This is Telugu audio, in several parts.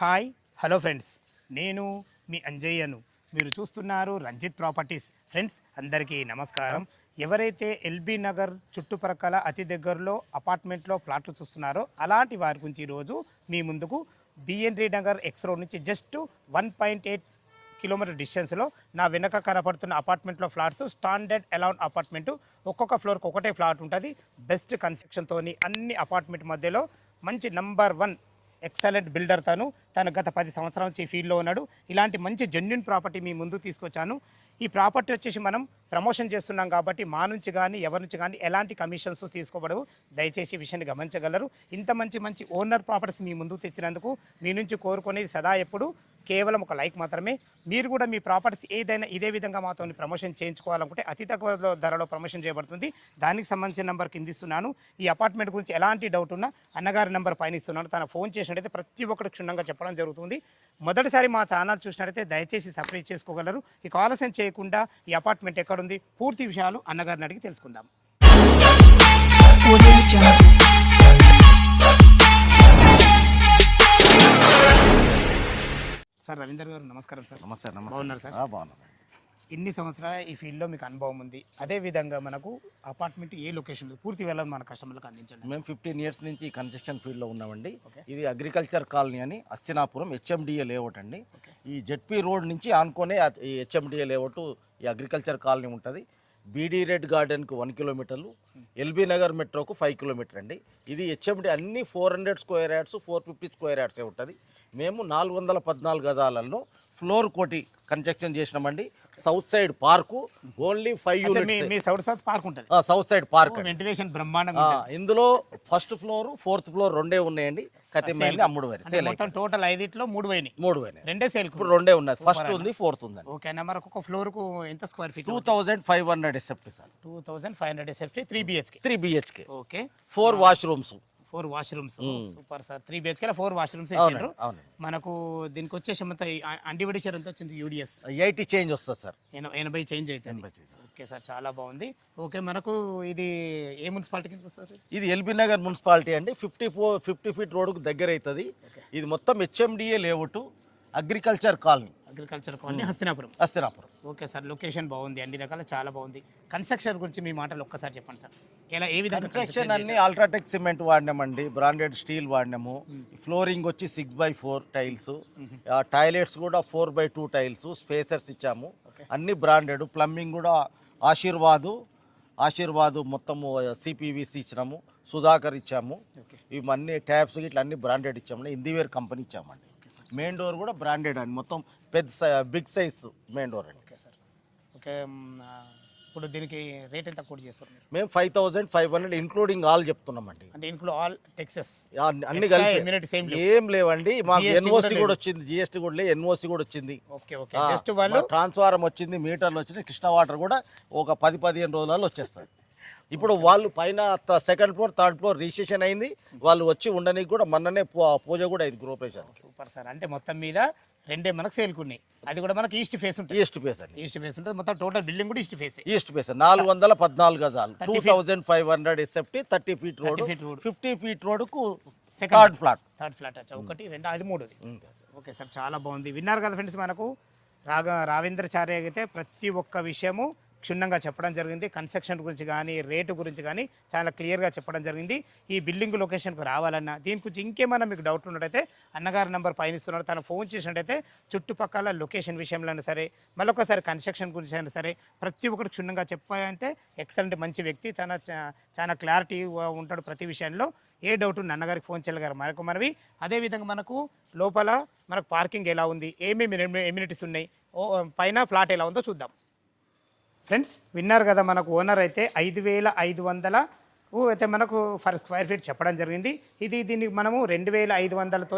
హాయ్ హలో ఫ్రెండ్స్, నేను మీ అంజయ్యను. మీరు చూస్తున్నారు రంజిత్ ప్రాపర్టీస్. ఫ్రెండ్స్ అందరికీ నమస్కారం. ఎవరైతే ఎల్బీ నగర్ చుట్టుప్రక్కల అతి దగ్గరలో అపార్ట్మెంట్లో ఫ్లాట్లు చూస్తున్నారో అలాంటి వారి గురించి ఈరోజు మీ ముందుకు బిఎన్రీ నగర్ ఎక్స్ రోడ్ నుంచి జస్ట్ 1.8 కిలోమీటర్ డిస్టెన్స్లో నా వెనక కనపడుతున్న అపార్ట్మెంట్లో ఫ్లాట్స్ స్టాండర్డ్ అలౌన్ అపార్ట్మెంటు. ఒక్కొక్క ఫ్లోర్కి ఒకటే ఫ్లాట్ ఉంటుంది. బెస్ట్ కన్స్ట్రక్షన్తోని అన్ని అపార్ట్మెంట్ మధ్యలో మంచి నంబర్ 1 ఎక్సలెంట్ బిల్డర్ తను గత 10 సంవత్సరాల నుంచి ఈ ఫీల్డ్లో ఉన్నాడు. ఇలాంటి మంచి జెన్యున్ ప్రాపర్టీ మీ ముందు తీసుకొచ్చాను. ఈ ప్రాపర్టీ వచ్చేసి మనం ప్రమోషన్ చేస్తున్నాం కాబట్టి మా నుంచి కానీ ఎవరి నుంచి కానీ ఎలాంటి కమిషన్స్ తీసుకోబడవు. దయచేసి ఈ విషయాన్ని గమనించగలరు. ఇంత మంచి మంచి ఓనర్ ప్రాపర్టీస్ మీ ముందుకు తెచ్చినందుకు మీ నుంచి కోరుకునేది సదా ఎప్పుడు కేవలం ఒక లైక్ మాత్రమే. మీరు కూడా మీ ప్రాపర్టీస్ ఏదైనా ఇదే విధంగా మాతో ప్రమోషన్ చేయించుకోవాలనుకుంటే అతి తక్కువ ధరలో ప్రమోషన్ చేయబడుతుంది. దానికి సంబంధించిన నెంబర్ కింద ఇస్తున్నాను. ఈ అపార్ట్మెంట్ గురించి ఎలాంటి డౌట్ ఉన్నా అన్నగారి నెంబర్ పైన ఇస్తున్నాను. తన ఫోన్ చేసినట్టయితే ప్రతి ఒక్కరికి క్షుణ్ణంగా చెప్పడం జరుగుతుంది. మొదటిసారి మా ఛానల్ చూసినట్టయితే దయచేసి సబ్స్క్రైబ్ చేసుకోగలరు. ఇక ఆలస్యం చేయకుండా ఈ అపార్ట్మెంట్ ఎక్కడుంది పూర్తి విషయాలు అన్నగారిని అడిగి తెలుసుకుందాం. సార్ రవీందర్ గారు నమస్కారం సార్. నమస్తే. బాగున్నారు సార్? బాగున్నాను. ఇన్ని సంవత్సరాల ఈ ఫీల్డ్లో మీకు అనుభవం ఉంది. అదేవిధంగా మనకు అపార్ట్మెంట్ ఏ లొకేషన్లో పూర్తి వెళ్ళాలని మన కస్టమర్లకు అందించండి. మేము 15 ఇయర్స్ నుంచి ఈ కన్స్ట్రక్షన్ ఫీల్డ్లో ఉన్నామండి. ఓకే. ఇది అగ్రికల్చర్ కాలనీ అని అస్తినాపురం హెచ్ఎండిఏ లేఅవుట్ అండి. ఓకే. ఈ జెడ్పీ రోడ్ నుంచి ఆనుకొనే ఈ హెచ్ఎండిఏ లేఅవుట్ ఈ అగ్రికల్చర్ కాలనీ ఉంటుంది. బీడీ రెడ్ గార్డెన్కు 1 కిలోమీటర్లు, ఎల్బీ నగర్ మెట్రోకు 5 కిలోమీటర్ అండి. ఇది హెచ్ఎండి అన్ని 400 స్క్వేర్ యార్డ్స్ 450 స్క్వేర్ యార్డ్సే ఉంటుంది. మేము 414 గజాలలో ఫ్లోర్ కోటి కన్స్ట్రక్షన్ చేసినామండి. South side park only 5 units. మీ సౌత్ పార్క్ ఉంటుంది. సౌత్ సైడ్ పార్క్ వెంటిలేషన్ బ్రహ్మాండంగా. ఇందులో ఫస్ట్ ఫ్లోర్ 4th ఫ్లోర్ రెండే ఉన్నాయండి. కతిమేలి అమ్ముడు మొత్తం టోటల్ 5లో 3 పోయినాయి. 3 పోయినాయి. రెండే సేల్. ఇప్పుడు రెండే ఉన్నాయి. ఫస్ట్ ఉంది, 4th ఉందండి. ఓకే. మరి ఒక్కొక్క ఫ్లోర్ కు ఎంత square feet? 2500 SFT sir. 2500 SFT 3 BHK. 3 BHK. Okay. 4 washrooms. 4 washrooms. Super sir. 3 BHK 4 washrooms ఇచ్చారు. మనకు దీనికి వచ్చేసి మొత్తం అన్డివిడేషన్ ఎంత వచ్చింది? యూడిఎస్ 80 చేంజ్ వస్తుంది సార్. 80 చేంజ్ అవుతుంది. ఓకే సార్, చాలా బాగుంది. ఓకే. మనకు ఇది ఏ మున్సిపాలిటీ కింద వస్తుంది? ఇది ఎల్బీ నగర్ మున్సిపాలిటీ అండి. 50 ఫీట్ రోడ్డుకు దగ్గర అవుతుంది. ఇది మొత్తం HMDA layout agriculture colony. Hastinapuram. Okay sir. Location బాగుంది, అన్ని రకాల చాలా బాగుంది. కన్స్ట్రక్షన్ గురించి మీ మాటలు ఒక్కసారి చెప్పండి సార్. ఎలా ఏ విధంగా కన్స్ట్రక్షన్ అన్ని అల్ట్రాటెక్ సిమెంట్ వాడినామండి, బ్రాండెడ్ స్టీల్ వాడినాము. ఫ్లోరింగ్ వచ్చి 6x4 టైల్స్, టాయిలెట్స్ కూడా 4x2 టైల్స్, స్పేసర్స్ ఇచ్చాము. అన్ని బ్రాండెడ్. ప్లంబింగ్ కూడా ఆశీర్వాదు మొత్తము సిపివిసి ఇచ్చినాము, సుధాకర్ ఇచ్చాము. ఇవన్నీ ట్యాప్స్ ఇట్లా అన్ని బ్రాండెడ్ ఇచ్చామండి. ఇందివేర్ కంపెనీ ఇచ్చామండి. మెయిన్ డోర్ కూడా బ్రాండెడ్ అండి. మొత్తం బిగ్ సైజ్ మెయిన్ డోర్ అండి. Okay sir. ఓకే. ఇప్పుడు దీనికి రేట్ ఎంత కోట్ చేస్తారు మీరు? మేము 5500 ఇంక్లూడింగ్ ఆల్ చెప్తున్నామండి. అంటే ఇంక్లూడ్ ఆల్ టెక్సెస్ అన్ని కలిపి ఏం లేవండి. మాకు ఎన్ఓసి కూడా వచ్చింది, జిఎస్టీ కూడా లేదు, ఎన్ఓసి కూడా వచ్చింది. ఓకే. ఓకే. జస్ట్ వాళ్ళు ట్రాన్స్ఫారం వచ్చింది, మీటర్లు వచ్చినాయి, కృష్ణ వాటర్ కూడా ఒక 10-15 రోజులలో వచ్చేస్తుంది. ఇప్పుడు వాళ్ళు పైన 2nd floor 3rd floor registration అయింది. వాళ్ళు వచ్చి ఉండడానికి కూడా మొన్ననే పూజ కూడా అయింది, గృహప్రవేశం. Super sir. అంటే మొత్తం మీద రెండే మనకు సేల్కున్నాయి. అది కూడా మనకి ఈస్ట్ ఫేస్ ఉంటుంది. ఈస్ట్ ఫేస్ అండి. ఈస్ట్ ఫేస్ ఉంటుంది. మొత్తం టోటల్ బిల్డింగ్ కూడా ఈస్ట్ ఫేస్. 414 గజాలు, 2500 ఎస్ఎఫ్టీ, 30 ఫీట్ రోడ్, 50 ఫీట్ రోడ్కు 3rd ఫ్లాట్. ఒకటి, రెండు, అది మూడోది. ఓకే సార్, చాలా బాగుంది. విన్నారు కదా ఫ్రెండ్స్, మనకు రావేంద్రచార్య అయితే ప్రతి ఒక్క విషయము క్షుణ్ణంగా చెప్పడం జరిగింది. కన్స్ట్రక్షన్ గురించి కానీ రేటు గురించి కానీ చాలా క్లియర్గా చెప్పడం జరిగింది. ఈ బిల్డింగ్ లొకేషన్కు రావాలన్నా దీని గురించి ఇంకేమైనా మీకు డౌట్ ఉన్నట్టయితే అన్నగారి నెంబర్ పైన ఇస్తున్నారు. తను ఫోన్ చేసినట్టయితే చుట్టుపక్కల లొకేషన్ విషయంలో అయినా సరే, మళ్ళొకసారి కన్స్ట్రక్షన్ గురించి అయినా సరే ప్రతి ఒక్కటి క్షుణ్ణంగా చెప్పాలంటే ఎక్సలెంట్ మంచి వ్యక్తి. చాలా క్లారిటీ ఉంటాడు ప్రతి విషయంలో. ఏ డౌట్ ఉన్న అన్నగారికి ఫోన్ చేయగలరు. మనవి అదేవిధంగా మనకు లోపల మనకు పార్కింగ్ ఎలా ఉంది, ఏమేమి ఎమ్యూనిటీస్ ఉన్నాయి, పైన ఫ్లాట్ ఎలా ఉందో చూద్దాం. ఫ్రెండ్స్ విన్నారు కదా, మనకు ఓనర్ అయితే 5500 అయితే మనకు ఫర్ స్క్వేర్ ఫీట్ చెప్పడం జరిగింది. దీనికి మనము 2500తో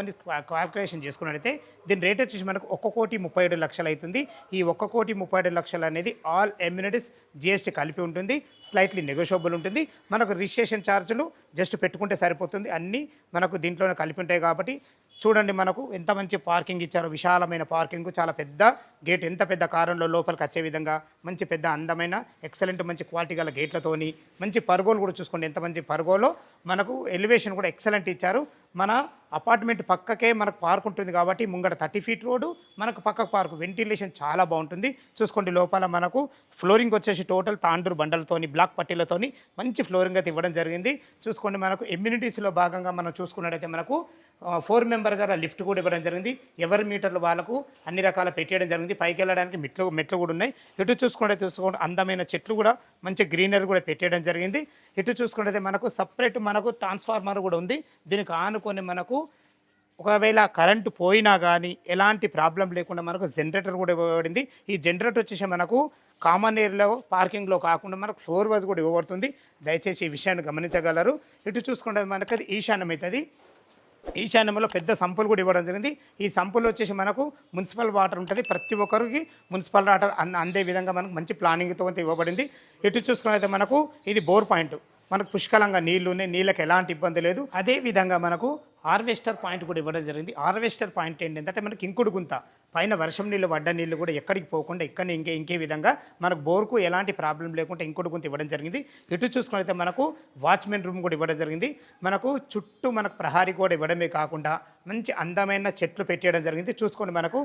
క్యాల్కులేషన్ చేసుకున్నట్టయితే దీని రేట్ వచ్చేసి మనకు 1,37,00,000 అవుతుంది. ఈ 1,37,00,000 అనేది ఆల్ ఎమ్యూనిటీస్ జిఎస్టీ కలిపి ఉంటుంది. స్లైట్లీ నెగోషియబుల్ ఉంటుంది. మనకు రిజిస్ట్రేషన్ ఛార్జీలు జస్ట్ పెట్టుకుంటే సరిపోతుంది. అన్నీ మనకు దీంట్లోనే కలిపి ఉంటాయి కాబట్టి చూడండి మనకు ఎంత మంచి పార్కింగ్ ఇచ్చారో, విశాలమైన పార్కింగ్, చాలా పెద్ద గేట్, ఎంత పెద్ద కారంలో లోపలికి వచ్చే విధంగా మంచి పెద్ద అందమైన ఎక్సలెంట్ మంచి క్వాలిటీ గల గేట్లతోని మంచి పర్గోలు కూడా చూసుకోండి ఎంత మంచి పర్గోలో మనకు ఎలివేషన్ కూడా ఎక్సలెంట్ ఇచ్చారు. మన అపార్ట్మెంట్ పక్కకే మనకు పార్క్ ఉంటుంది కాబట్టి ముంగట 30 ఫీట్ రోడ్డు, మనకు పక్కకు పార్క్, వెంటిలేషన్ చాలా బాగుంటుంది. చూసుకోండి లోపల మనకు ఫ్లోరింగ్ వచ్చేసి టోటల్ తాండూరు బండలతోని బ్లాక్ పట్టీలతోని మంచి ఫ్లోరింగ్ అయితే ఇవ్వడం జరిగింది. చూసుకోండి మనకు ఎమ్యూనిటీస్లో భాగంగా మనం చూసుకున్నట్టయితే మనకు 4 మెంబర్ గారు లిఫ్ట్ కూడా ఇవ్వడం జరిగింది. ఎవరి మీటర్లు వాళ్ళకు అన్ని రకాల పెట్టేయడం జరిగింది. పైకి వెళ్ళడానికి మెట్లు కూడా ఉన్నాయి. ఇటు చూసుకోండి అందమైన చెట్లు కూడా మంచి గ్రీనరీ కూడా పెట్టేయడం జరిగింది. ఇటు చూసుకుంటే మనకు సపరేట్ మనకు ట్రాన్స్ఫార్మర్ కూడా ఉంది. దీనికి ఆనుకొని మనకు ఒకవేళ కరెంటు పోయినా కానీ ఎలాంటి ప్రాబ్లం లేకుండా మనకు జనరేటర్ కూడా ఇవ్వబడింది. ఈ జనరేటర్ వచ్చేసి మనకు కామన్ ఏరియాలో పార్కింగ్లో కాకుండా మనకు ఫ్లోర్ వైజ్ కూడా ఇవ్వబడుతుంది. దయచేసి ఈ విషయాన్ని గమనించగలరు. ఇటు చూసుకుంటే మనకు అది ఈశాన్యం అవుతుంది. ఈశాన్యంలో పెద్ద సంపులు కూడా ఇవ్వడం జరిగింది. ఈ సంపులు వచ్చేసి మనకు మున్సిపల్ వాటర్ ఉంటుంది. ప్రతి ఒక్కరికి మున్సిపల్ వాటర్ అందే విధంగా మనకు మంచి ప్లానింగ్తో ఇవ్వబడింది. ఇటు చూసుకున్నట్లయితే మనకు ఇది బోర్ పాయింట్, మనకు పుష్కలంగా నీళ్లు ఉన్నాయి, నీళ్ళకి ఎలాంటి ఇబ్బంది లేదు. అదేవిధంగా మనకు హార్వెస్టర్ పాయింట్ కూడా ఇవ్వడం జరిగింది. హార్వెస్టర్ పాయింట్ ఏంటంటే మనకి ఇంకుడు గుంత పైన వర్షం నీళ్ళు పడ్డ నీళ్ళు కూడా ఎక్కడికి పోకుండా ఇక్కడ ఇంకే విధంగా మనకు బోర్కు ఎలాంటి ప్రాబ్లం లేకుండా ఇంకుడు గుంత ఇవ్వడం జరిగింది. ఇటు చూసుకున్నైతే మనకు వాచ్మెన్ రూమ్ కూడా ఇవ్వడం జరిగింది. మనకు చుట్టూ మనకు ప్రహారీ కూడా ఇవ్వడమే కాకుండా మంచి అందమైన చెట్లు పెట్టేయడం జరిగింది. చూసుకోండి మనకు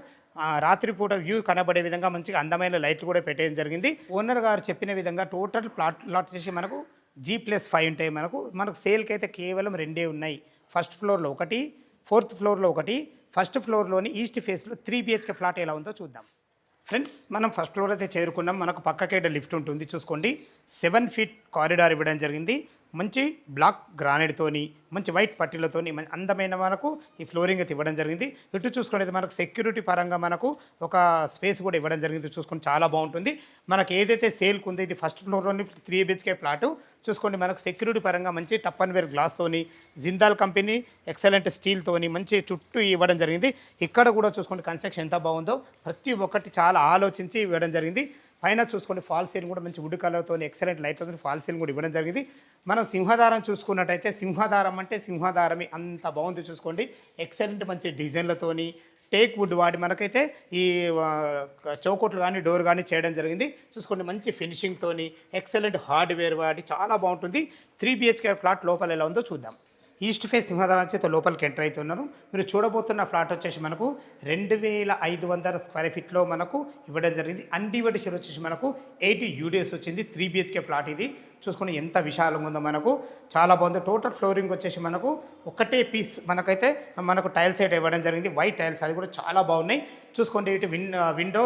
రాత్రిపూట వ్యూ కనబడే విధంగా మంచిగా అందమైన లైట్లు కూడా పెట్టేయడం జరిగింది. ఓనర్ గారు చెప్పిన విధంగా టోటల్ ప్లాట్ చేసి మనకు G+5 ఉంటాయి. మనకు సేల్కి అయితే కేవలం 2 ఉన్నాయి. ఫస్ట్ ఫ్లోర్లో ఒకటి, 4th ఫ్లోర్లో ఒకటి. ఫస్ట్ ఫ్లోర్లోని ఈస్ట్ ఫేస్లో 3 BHK ఫ్లాట్ ఎలా ఉందో చూద్దాం. ఫ్రెండ్స్ మనం ఫస్ట్ ఫ్లోర్ అయితే చేరుకున్నాం. మనకు పక్కకే లిఫ్ట్ ఉంటుంది. చూసుకోండి 7 ఫీట్ కారిడార్ ఇవ్వడం జరిగింది. మంచి బ్లాక్ గ్రానైట్తోని మంచి వైట్ పట్టీలతోని అందమైన మనకు ఈ ఫ్లోరింగ్ అయితే ఇవ్వడం జరిగింది. ఇటు చూసుకునేది మనకు సెక్యూరిటీ పరంగా మనకు ఒక స్పేస్ కూడా ఇవ్వడం జరిగింది. చూసుకొని చాలా బాగుంటుంది. మనకు ఏదైతే సేల్కి ఉందో ఇది ఫస్ట్ ఫ్లోర్లోని 3 BHK ఫ్లాటు. చూసుకోండి మనకు సెక్యూరిటీ పరంగా మంచి టప్ అండ్ వేర్ గ్లాస్తోని జిందాల్ కంపెనీ ఎక్సలెంట్ స్టీల్తోని మంచి చుట్టూ ఇవ్వడం జరిగింది. ఇక్కడ కూడా చూసుకోండి కన్స్ట్రక్షన్ ఎంత బాగుందో, ప్రతి ఒక్కటి చాలా ఆలోచించి ఇవ్వడం జరిగింది. పైన చూసుకోండి ఫాల్ సీలింగ్ కూడా మంచి వుడ్ కలర్తో ఎక్సలెంట్ లైట్లతో ఫాల్ సీలింగ్ కూడా ఇవ్వడం జరిగింది. మనం సింహదారం చూసుకున్నట్టయితే సింహదారం అంటే సింహదారమే అంత బాగుంది. చూసుకోండి ఎక్సలెంట్ మంచి డిజైన్లతోని టేక్ వుడ్ వాడి మనకైతే ఈ చౌకోట్లు కానీ డోర్ కానీ చేయడం జరిగింది. చూసుకోండి మంచి ఫినిషింగ్తోని ఎక్సలెంట్ హార్డ్వేర్ వాడి చాలా బాగుంటుంది. 3 BHK ఫ్లాట్ లోపల ఎలా ఉందో చూద్దాం. ఈస్ట్ ఫేస్ సింహదారం చేత లోపలికి ఎంటర్ అవుతున్నారు. మీరు చూడబోతున్న ఫ్లాట్ వచ్చేసి మనకు 2500 స్క్వేర్ ఫీట్లో మనకు ఇవ్వడం జరిగింది. అన్డివైడెడ్ వచ్చేసి మనకు 80 UDS వచ్చింది. 3 BHK ఫ్లాట్ ఇది. చూసుకుని ఎంత విశాలంగా ఉందో మనకు చాలా బాగుంది. టోటల్ ఫ్లోరింగ్ వచ్చేసి మనకు ఒకటే పీస్ మనకైతే మనకు టైల్స్ అయితే ఇవ్వడం జరిగింది. వైట్ టైల్స్ అది కూడా చాలా బాగున్నాయి. చూసుకోండి ఇటు విండో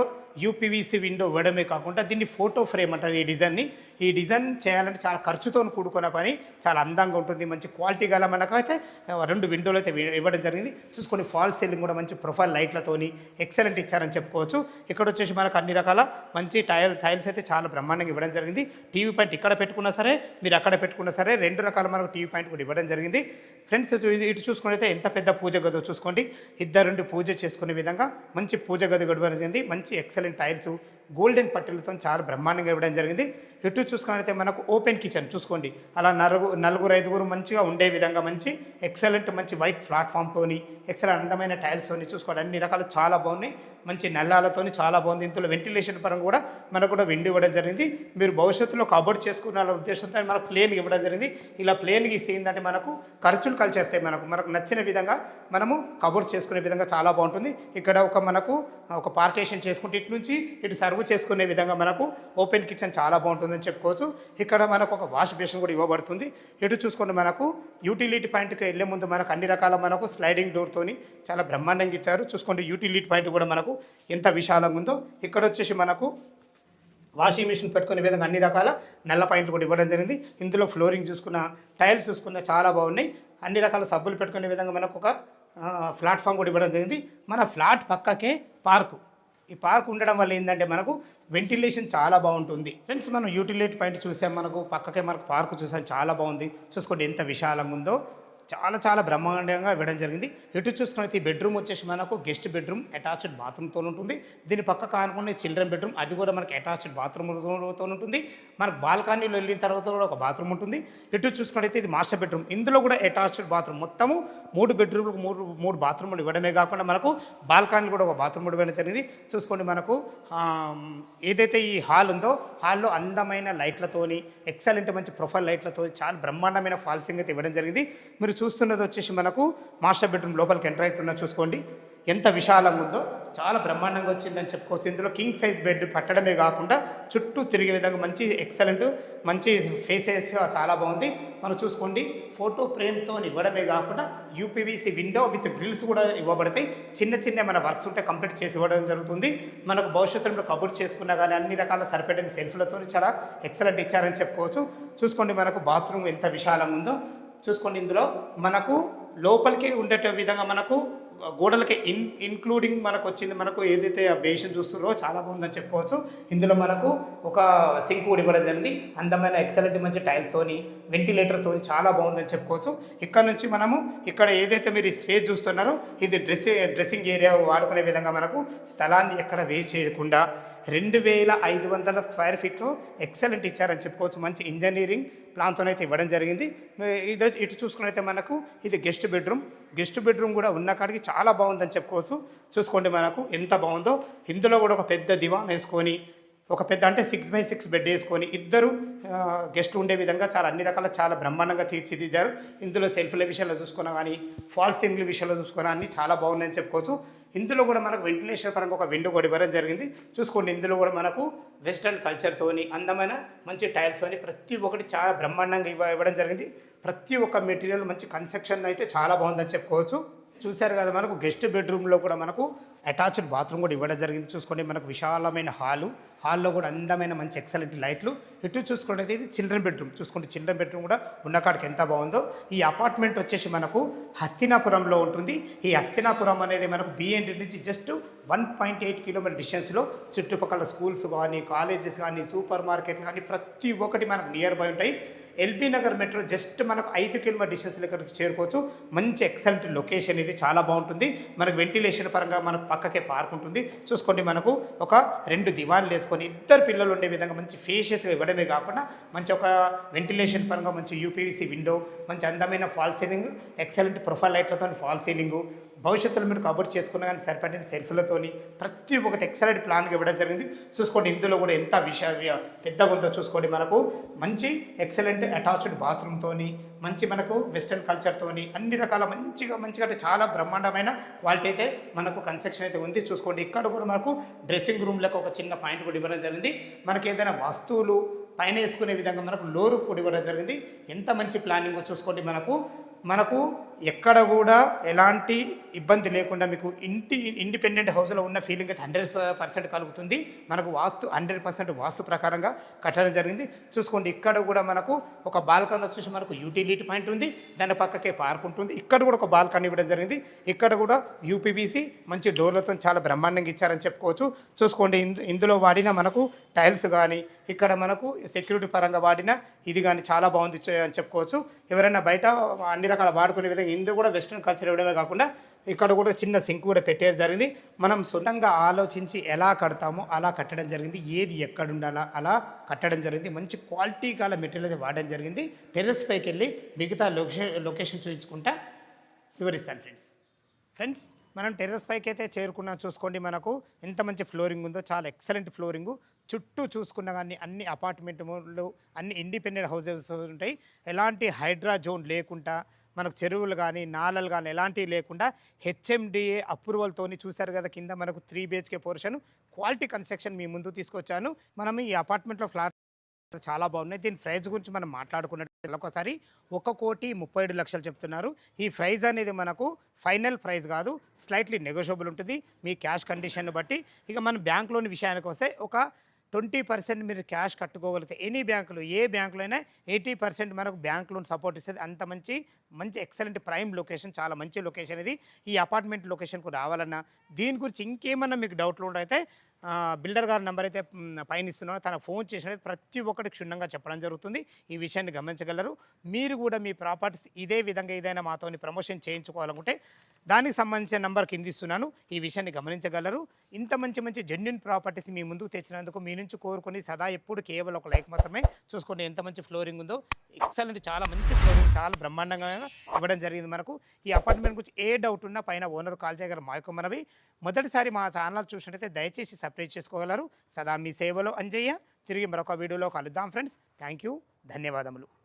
UPVC విండో ఇవ్వడమే కాకుండా దీన్ని ఫోటో ఫ్రేమ్ అంటారు. ఈ డిజైన్ చేయాలంటే చాలా ఖర్చుతో కూడుకున్న పని, చాలా అందంగా ఉంటుంది. మంచి క్వాలిటీ గల మనకైతే 2 విండోలు అయితే ఇవ్వడం జరిగింది. చూసుకొని ఫాల్ సీలింగ్ కూడా మంచి ప్రొఫైల్ లైట్లతోని ఎక్సలెంట్ ఇచ్చారని చెప్పుకోవచ్చు. ఇక్కడ వచ్చేసి మనకు అన్ని రకాల మంచి టైల్స్ అయితే చాలా బ్రహ్మాండంగా ఇవ్వడం జరిగింది. టీవీ పాయింట్ ఇక్కడ పెట్టుకున్నా సరే, మీరు అక్కడ పెట్టుకున్నా సరే 2 రకాల మనకు టీవీ పాయింట్ కూడా ఇవ్వడం జరిగింది. ఫ్రెండ్స్ ఇటు చూసుకుని అయితే ఎంత పెద్ద పూజ గదో చూసుకోండి. 2 పూజ చేసుకునే విధంగా మంచి పూజ గది గడవడం జరిగింది. మంచి ఎక్సలెంట్ టైల్స్ గోల్డెన్ పట్టీలతో చాలా బ్రహ్మాండంగా ఇవ్వడం జరిగింది. ఇటు చూసుకున్నట్లయితే మనకు ఓపెన్ కిచెన్ చూసుకోండి. అలా 4-5 మంచిగా ఉండే విధంగా మంచి ఎక్సలెంట్ మంచి వైట్ ప్లాట్ఫామ్తోని ఎక్సలెంట్ అందమైన టైల్స్తోని చూసుకోండి అన్ని రకాలు చాలా బాగున్నాయి. మంచి నల్లాలతోని చాలా బాగుంది. ఇందులో వెంటిలేషన్ పరంగా కూడా మనకు కూడా విండో ఇవ్వడం జరిగింది. మీరు భవిష్యత్తులో కబోర్డ్ చేసుకున్న ఉద్దేశంతో మనకు ప్లేన్ ఇవ్వడం జరిగింది. ఇలా ప్లేన్కి ఇస్తే ఏంటంటే మనకు ఖర్చులు కలిసేస్తాయి. మనకు నచ్చిన విధంగా మనము కబోర్డ్ చేసుకునే విధంగా చాలా బాగుంటుంది. ఇక్కడ మనకు ఒక పార్టీషన్ చేసుకుంటే ఇటు నుంచి ఇటు సర్వ్ చేసుకునే విధంగా మనకు ఓపెన్ కిచెన్ చాలా బాగుంటుందని చెప్పుకోవచ్చు. ఇక్కడ మనకు ఒక వాష్ బేసిన్ కూడా ఇవ్వబడుతుంది. ఇటు చూసుకుంటే మనకు యూటిలిటీ పాయింట్కి వెళ్ళే ముందు మనకు అన్ని రకాల మనకు స్లైడింగ్ డోర్తోని చాలా బ్రహ్మాండంగా ఇచ్చారు. చూసుకోండి యూటిలిటీ పాయింట్ కూడా మనకు ఎంత విశాలంగా ఉందో. ఇక్కడ వచ్చేసి మనకు వాషింగ్ మిషన్ పెట్టుకునే విధంగా అన్ని రకాల నల్ల పాయింట్లు కూడా ఇవ్వడం జరిగింది. ఇందులో ఫ్లోరింగ్ చూసుకున్న టైల్స్ చూసుకున్న చాలా బాగున్నాయి. అన్ని రకాల సబ్బులు పెట్టుకునే విధంగా మనకు ఒక ప్లాట్ఫామ్ కూడా ఇవ్వడం జరిగింది. మన ఫ్లాట్ పక్కకే పార్కు. ఈ పార్క్ ఉండడం వల్ల ఏంటంటే మనకు వెంటిలేషన్ చాలా బాగుంటుంది. ఫ్రెండ్స్ మనం యూటిలిటీ పాయింట్ చూసాం, మనకు పక్కకే మనకు పార్కు చూసాం చాలా బాగుంది. చూసుకోండి ఎంత విశాలంగా ఉందో. చాలా చాలా బ్రహ్మాండంగా ఇవ్వడం జరిగింది. ఇటు చూసుకున్నట్లయితే ఈ బెడ్రూమ్ వచ్చేసి మనకు గెస్ట్ బెడ్రూమ్ అటాచ్డ్ బాత్రూమ్తో ఉంటుంది. దీని పక్క కానుకునే చిల్డ్రన్ బెడ్రూమ్, అది కూడా మనకి అటాచ్డ్ బాత్రూమ్తో ఉంటుంది. మనకు బాల్కనీలో వెళ్ళిన తర్వాత కూడా ఒక బాత్రూమ్ ఉంటుంది. ఇటు చూసుకున్నట్లయితే ఇది మాస్టర్ బెడ్రూమ్, ఇందులో కూడా అటాచ్డ్ బాత్రూమ్. మొత్తము 3 బెడ్రూమ్లకు మూడు బాత్రూములు ఇవ్వడమే కాకుండా మనకు బాల్కనీలు కూడా ఒక బాత్రూమ్ ఇవ్వడం జరిగింది. చూసుకోండి, మనకు ఏదైతే ఈ హాల్ ఉందో హాల్లో అందమైన లైట్లతోని ఎక్సలెంట్ మంచి ప్రొఫైల్ లైట్లతో చాలా బ్రహ్మాండమైన ఫాల్సింగ్ అయితే ఇవ్వడం జరిగింది. మీరు చూస్తున్నది వచ్చేసి మనకు మాస్టర్ బెడ్రూమ్. లోపలికి ఎంటర్ అవుతున్నా చూసుకోండి ఎంత విశాలంగా ఉందో, చాలా బ్రహ్మాండంగా వచ్చిందని చెప్పుకోవచ్చు. ఇందులో కింగ్ సైజ్ బెడ్ పట్టడమే కాకుండా చుట్టూ తిరిగే విధంగా మంచి ఎక్సలెంట్ మంచి ఫేసెస్ చాలా బాగుంది. మనం చూసుకోండి, ఫోటో ఫ్రేమ్తో ఇవ్వడమే కాకుండా యూపీవీసీ విండో విత్ గ్రిల్స్ కూడా ఇవ్వబడతాయి. చిన్న మన వర్క్స్ ఉంటే కంప్లీట్ చేసి ఇవ్వడం జరుగుతుంది. మనకు భవిష్యత్తులో కబుర్ చేసుకున్నా కానీ అన్ని రకాల సరిపెట్టిన సెల్ఫ్లతో చాలా ఎక్సలెంట్ ఇచ్చారని చెప్పుకోవచ్చు. చూసుకోండి, మనకు బాత్రూమ్ ఎంత విశాలంగా ఉందో చూసుకోండి. ఇందులో మనకు లోపలికి ఉండే విధంగా మనకు గోడలకి ఇన్క్లూడింగ్ మనకు వచ్చింది. మనకు ఏదైతే ఆ బేషన్ చూస్తున్నారో చాలా బాగుందని చెప్పుకోవచ్చు. ఇందులో మనకు ఒక సింక్ కూడా ఇవ్వడం జరిగింది. అందమైన ఎక్సలెంట్ మంచి టైల్స్తోని వెంటిలేటర్తో చాలా బాగుందని చెప్పుకోవచ్చు. ఇక్కడ నుంచి మనము ఇక్కడ ఏదైతే మీరు స్పేస్ చూస్తున్నారో ఇది డ్రెస్సింగ్ ఏరియా వాడుకునే విధంగా మనకు స్థలాన్ని ఎక్కడ వేస్ట్ చేయకుండా 2500 స్క్వేర్ ఫీట్లో ఎక్సలెంట్ ఇచ్చారని చెప్పుకోవచ్చు. మంచి ఇంజనీరింగ్ ప్లాన్తోనైతే ఇవ్వడం జరిగింది. ఇటు చూసుకున్నైతే మనకు ఇది గెస్ట్ బెడ్రూమ్ కూడా ఉన్న కాడికి చాలా బాగుందని చెప్పుకోవచ్చు. చూసుకోండి మనకు ఎంత బాగుందో. ఇందులో కూడా ఒక పెద్ద దివాన్ వేసుకొని ఒక పెద్ద అంటే 6x6 బెడ్ వేసుకొని ఇద్దరు గెస్ట్లు ఉండే విధంగా చాలా అన్ని రకాల చాలా బ్రహ్మాండంగా తీర్చిదిద్దారు. ఇందులో సెల్ఫ్ల విషయంలో చూసుకున్నా కానీ ఫాల్ సీలింగ్ విషయంలో చూసుకున్నా అన్ని చాలా బాగున్నాయని చెప్పుకోవచ్చు. ఇందులో కూడా మనకు వెంటిలేషన్ పరంగా ఒక విండో కూడా ఇవ్వడం జరిగింది. చూసుకోండి, ఇందులో కూడా మనకు వెస్ట్రన్ కల్చర్తోని అందమైన మంచి టైల్స్తోని ప్రతి ఒక్కటి చాలా బ్రహ్మాండంగా ఇవ్వడం జరిగింది. ప్రతి ఒక్క మెటీరియల్ మంచి కన్స్ట్రక్షన్ అయితే చాలా బాగుందని చెప్పుకోవచ్చు. చూశారు కదా, మనకు గెస్ట్ బెడ్రూమ్లో కూడా మనకు అటాచ్డ్ బాత్రూమ్ కూడా ఇవ్వడం జరిగింది. చూసుకోండి, మనకు విశాలమైన హాల్లో కూడా అందమైన మంచి ఎక్సలెంట్ లైట్లు. ఇటు చూసుకుంటే ఇది చిల్డ్రన్ బెడ్రూమ్. చూసుకోండి, చిల్డ్రన్ బెడ్రూమ్ కూడా ఉన్నకాడికి ఎంత బాగుందో. ఈ అపార్ట్మెంట్ వచ్చేసి మనకు హస్తినాపురంలో ఉంటుంది. ఈ హస్తినాపురం అనేది మనకు బిఎన్డి నుంచి జస్ట్ 1.8 కిలోమీటర్ డిస్టెన్స్లో చుట్టుపక్కల స్కూల్స్ కానీ కాలేజెస్ కానీ సూపర్ మార్కెట్ కానీ ప్రతి ఒక్కటి మనకు నియర్ బై ఉంటాయి. ఎల్బీ నగర్ మెట్రో జస్ట్ మనకు 5 కిలోమీటర్ డిస్టెన్స్లో ఇక్కడికి చేరుకోవచ్చు. మంచి ఎక్సలెంట్ లొకేషన్ ఇది, చాలా బాగుంటుంది. మనకు వెంటిలేషన్ పరంగా మనకు పక్కకే పార్క్ ఉంటుంది. చూసుకోండి, మనకు ఒక 2 దివాన్లు వేసుకొని ఇద్దరు పిల్లలు ఉండే విధంగా మంచి ఫేషియస్గా ఇవ్వడమే కాకుండా మంచి ఒక వెంటిలేషన్ పరంగా మంచి యూపీవీసీ విండో, మంచి అందమైన ఫాల్ సీలింగ్, ఎక్సలెంట్ ప్రొఫైల్ లైట్లతో ఫాల్ సీలింగు, భవిష్యత్తులో మీరు కబుర్ చేసుకున్నా కానీ సరిపడిన సెల్ఫ్లతోని ప్రతి ఒక్కటి ఎక్సలెంట్ ప్లాన్గా ఇవ్వడం జరిగింది. చూసుకోండి, ఇందులో కూడా ఎంత పెద్దగా ఉందో చూసుకోండి. మనకు మంచి ఎక్సలెంట్ అటాచ్డ్ బాత్రూమ్తోని మంచి మనకు వెస్ట్రన్ కల్చర్తోని అన్ని రకాల మంచిగా అంటే చాలా బ్రహ్మాండమైన క్వాలిటీ అయితే మనకు కన్స్ట్రక్షన్ అయితే ఉంది. చూసుకోండి, ఇక్కడ కూడా మనకు డ్రెస్సింగ్ రూమ్లకు ఒక చిన్న పాయింట్ కూడా ఇవ్వడం జరిగింది. మనకి ఏదైనా వస్తువులు పైన వేసుకునే విధంగా మనకు లోరు కూడా ఇవ్వడం జరిగింది. ఎంత మంచి ప్లానింగ్ చూసుకోండి. మనకు ఎక్కడ కూడా ఎలాంటి ఇబ్బంది లేకుండా మీకు ఇండిపెండెంట్ హౌస్లో ఉన్న ఫీలింగ్ అయితే 100% కలుగుతుంది. మనకు 100% వాస్తు ప్రకారంగా కట్టడం జరిగింది. చూసుకోండి, ఇక్కడ కూడా మనకు ఒక బాల్కనీ వచ్చేసి మనకు యూటిలిటీ పాయింట్ ఉంది. దాని పక్కకే పార్క్ ఉంటుంది. ఇక్కడ కూడా ఒక బాల్కనీ ఇవ్వడం జరిగింది. ఇక్కడ కూడా యూపీవీసీ మంచి డోర్లతో చాలా బ్రహ్మాండంగా ఇచ్చారని చెప్పుకోవచ్చు. చూసుకోండి, ఇందులో వాడిన మనకు టైల్స్ కానీ ఇక్కడ మనకు సెక్యూరిటీ పరంగా వాడిన ఇది కానీ చాలా బాగుంది అని చెప్పుకోవచ్చు. ఎవరైనా బయట అన్ని రకాల వాడుకునే విధంగా ఇందులో కూడా వెస్ట్రన్ కల్చర్ ఇవ్వడమే కాకుండా ఇక్కడ కూడా చిన్న సింక్ కూడా పెట్టడం జరిగింది. మనం సొంతంగా ఆలోచించి ఎలా కడతామో అలా కట్టడం జరిగింది. ఏది ఎక్కడ ఉండాలా అలా కట్టడం జరిగింది. మంచి క్వాలిటీ గల మెటీరియల్ అయితే వాడడం జరిగింది. టెర్రస్ పైకి వెళ్ళి మిగతా లొకేషన్ చూపించుకుంటా వివరిస్తాను ఫ్రెండ్స్. మనం టెర్రస్ పైకి అయితే చేరుకున్నాం. చూసుకోండి, మనకు ఎంత మంచి ఫ్లోరింగ్ ఉందో, చాలా ఎక్సలెంట్ ఫ్లోరింగు. చుట్టూ చూసుకున్న కానీ అన్ని అపార్ట్మెంట్లు అన్ని ఇండిపెండెంట్ హౌసెస్ ఉంటాయి. ఎలాంటి హైడ్రా జోన్ లేకుండా మనకు చెరువులు కానీ నాలలు కానీ ఎలాంటివి లేకుండా హెచ్ఎండిఏ అప్రూవల్తో చూశారు కదా. కింద మనకు 3 BHK పోర్షన్ క్వాలిటీ కన్స్ట్రక్షన్ మీ ముందు తీసుకొచ్చాను. మనం ఈ అపార్ట్మెంట్లో ఫ్లాట్ చాలా బాగున్నాయి. దీని ప్రైస్ గురించి మనం మాట్లాడుకున్నట్టు ఒకసారి 1,37,00,000 చెప్తున్నారు. ఈ ప్రైస్ అనేది మనకు ఫైనల్ ప్రైస్ కాదు, స్లైట్లీ నెగోషియబుల్ ఉంటుంది మీ క్యాష్ కండిషన్ బట్టి. ఇక మన బ్యాంక్ లోన్ విషయానికి వస్తే ఒక 20% మీరు క్యాష్ కట్టుకోగలిగితే ఎనీ బ్యాంకులు ఏ బ్యాంకులో అయినా 80% మనకు బ్యాంక్ లోన్ సపోర్ట్ ఇస్తుంది. అంత మంచి ఎక్సలెంట్ ప్రైమ్ లొకేషన్, చాలా మంచి లొకేషన్ ఇది. ఈ అపార్ట్మెంట్ లొకేషన్కు రావాలన్నా దీని గురించి ఇంకేమన్నా మీకు డౌట్లు ఉండైతే బిల్డర్ గారి నెంబర్ అయితే పైన ఇస్తున్నారో తన ఫోన్ చేసినట్టు ప్రతి ఒక్కటి క్షుణ్ణంగా చెప్పడం జరుగుతుంది. ఈ విషయాన్ని గమనించగలరు. మీరు కూడా మీ ప్రాపర్టీస్ ఇదే విధంగా ఏదైనా మాతోని ప్రమోషన్ చేయించుకోవాలనుకుంటే దానికి సంబంధించిన నెంబర్ కింద ఇస్తున్నాను. ఈ విషయాన్ని గమనించగలరు. ఇంత మంచి మంచి జెన్యున్ ప్రాపర్టీస్ మీ ముందుకు తెచ్చినందుకు మీ నుంచి కోరుకుని సదా ఎప్పుడు కేవలం ఒక లైక్ మాత్రమే. చూసుకోండి ఎంత మంచి ఫ్లోరింగ్ ఉందో. ఎక్సలెంట్, చాలా మంచి ఫ్లోరింగ్, చాలా బ్రహ్మాండంగా ఇవ్వడం జరిగింది మనకు. ఈ అపార్ట్మెంట్ గురించి ఏ డౌట్ ఉన్నా పైన ఓనర్ కాల్ చేయగలరు. మా యొక్క మనవి, మొదటిసారి మా ఛానల్ చూసినట్టయితే దయచేసి సబ్స్క్రైబ్ చేసుకోగలరు. సదా మీ సేవలో అంజయ్య. తిరిగి మరొక వీడియోలో కలుద్దాం ఫ్రెండ్స్. థ్యాంక్ యూ, ధన్యవాదములు.